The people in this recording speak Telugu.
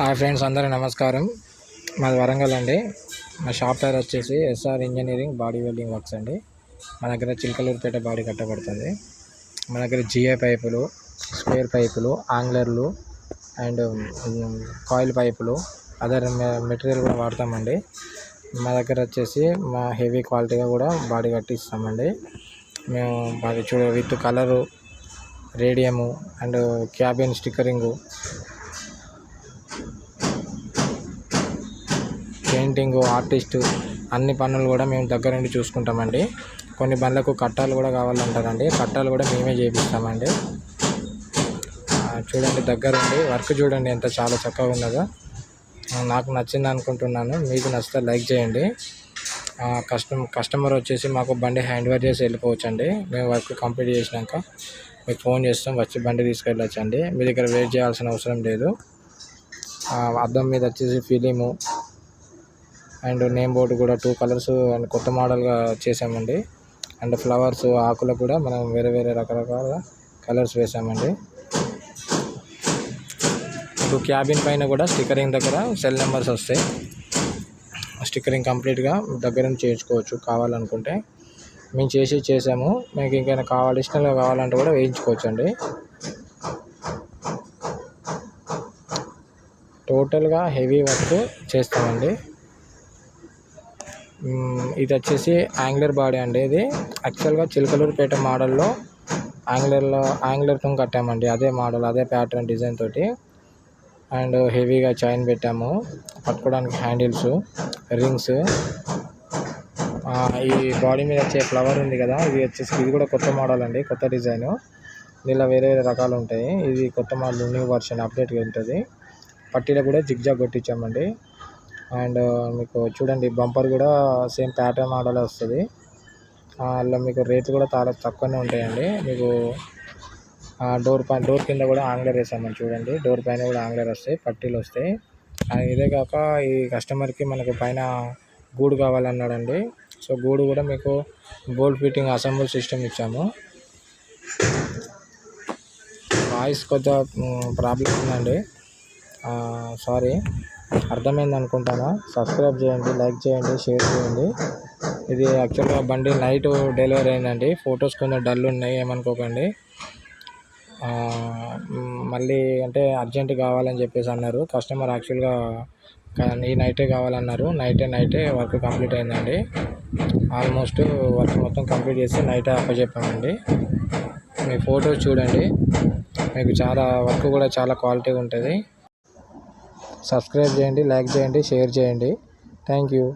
హాయ్ ఫ్రెండ్స్, అందరూ నమస్కారం. మాది వరంగల్ అండి. మా షాప్ పేరు వచ్చేసి SR engineering body welding works అండి. మా దగ్గర చిలకలూరుపేట బాడీ కట్టబడుతుంది. మా దగ్గర జిఐ పైపులు, స్క్వేర్ పైపులు, ఆంగ్లర్లు అండ్ కాయిల్ పైపులు, అదర్ మెటీరియల్ కూడా వాడతామండి. మా దగ్గర వచ్చేసి మా హెవీ క్వాలిటీగా కూడా బాడీ కట్టిస్తామండి. మేము body with colour, radium and cabin stickering, painting, artist అన్ని పనులు కూడా మేము దగ్గర నుండి చూసుకుంటామండి. కొన్ని బండ్లకు కట్టాలు కూడా కావాలంటారండి, కట్టాలు కూడా మేమే చేపిస్తామండి. చూడండి, దగ్గరుండి వర్క్ చూడండి ఎంత చాలా చక్కగా ఉన్నదో. నాకు నచ్చింది అనుకుంటున్నాను. మీకు నచ్చితే లైక్ చేయండి. కస్టమర్ వచ్చేసి మాకు బండి హ్యాండ్ ఓవర్ చేసి వెళ్ళిపోవచ్చండి. మేము వర్క్ కంప్లీట్ చేసినాక మీకు ఫోన్ చేస్తాం, వచ్చి బండి తీసుకెళ్ళొచ్చండి. మీ దగ్గర వెయిట్ చేయాల్సిన అవసరం లేదు. అద్దం మీద వచ్చేసి ఫిలిము అండ్ నేమ్ బోర్డు కూడా 2 కలర్స్ అండ్ కొత్త మోడల్గా చేసామండి. అండ్ ఫ్లవర్స్, ఆకులకు కూడా మనం వేరే వేరే రకరకాల కలర్స్ వేసామండి. ఇప్పుడు క్యాబిన్ పైన కూడా స్టిక్కరింగ్ దగ్గర సెల్ నెంబర్స్ వస్తాయి. స్టిక్కరింగ్ కంప్లీట్గా దగ్గర నుంచి చేయించుకోవచ్చు కావాలనుకుంటే. మేము చేసాము. మీకు ఇంకైనా అడిషనల్గా కావాలంటే కూడా వేయించుకోవచ్చు అండి. టోటల్గా హెవీ వర్క్ చేస్తామండి. ఇది వచ్చేసి యాంగ్లర్ బాడీ అండి. ఇది యాక్చువల్గా చిలకలూరుపేట మోడల్లో యాంగ్లర్తో కట్టామండి. అదే మోడల్, అదే ప్యాటర్న్ డిజైన్ తోటి. అండ్ హెవీగా చైన్ పెట్టాము, పట్టుకోవడానికి హ్యాండిల్స్, రింగ్స్. ఈ బాడీ మీద వచ్చే ఫ్లవర్ ఉంది కదా, ఇది కూడా కొత్త మోడల్ అండి, కొత్త డిజైను. దీనిలో వేరే వేరే రకాలు ఉంటాయి. ఇది కొత్త మోడల్, న్యూ వర్షన్ అప్డేట్గా ఉంటుంది. పట్టీలో కూడా జిగ్జాగ్ కొట్టించామండి. అండ్ మీకు చూడండి, బంపర్ కూడా సేమ్ ప్యాటర్న్ మోడల్ వస్తుంది. అలా మీకు రేట్లు కూడా చాలా తక్కువనే ఉంటాయండి. మీకు డోర్ కింద కూడా ఆంగ్లర్ వేసామని చూడండి. డోర్ పైన కూడా ఆంగ్లర్ వస్తాయి, పట్టీలు వస్తాయి. ఇదే కాక ఈ కస్టమర్కి మనకు పైన గూడు కావాలన్నాడండి. సో గూడు కూడా మీకు బోల్ట్ ఫిట్టింగ్ అసెంబుల్ సిస్టమ్ ఇచ్చాము. వాయిస్ కొద్దిగా ప్రాబ్లం ఉందండి, సారీ. అర్థమైంది అనుకుంటాను. సబ్స్క్రైబ్ చేయండి, లైక్ చేయండి, షేర్ చేయండి. ఇది యాక్చువల్గా బండి నైట్ డెలివరీ అయిందండి. ఫొటోస్ కొంచెం డల్ ఉన్నాయి, ఏమనుకోకండి. మళ్ళీ అంటే అర్జెంట్ కావాలని చెప్పేసి అన్నారు కస్టమర్. యాక్చువల్గా ఈ నైటే కావాలన్నారు. నైటే వర్క్ కంప్లీట్ అయిందండి. ఆల్మోస్ట్ వర్క్ మొత్తం కంప్లీట్ చేసి నైటే అప్పచెప్పామండి. మీ ఫొటోస్ చూడండి, మీకు చాలా వర్క్ కూడా చాలా క్వాలిటీగా ఉంటుంది. సబ్స్క్రైబ్ చేయండి, లైక్ చేయండి, షేర్ చేయండి. Thank you.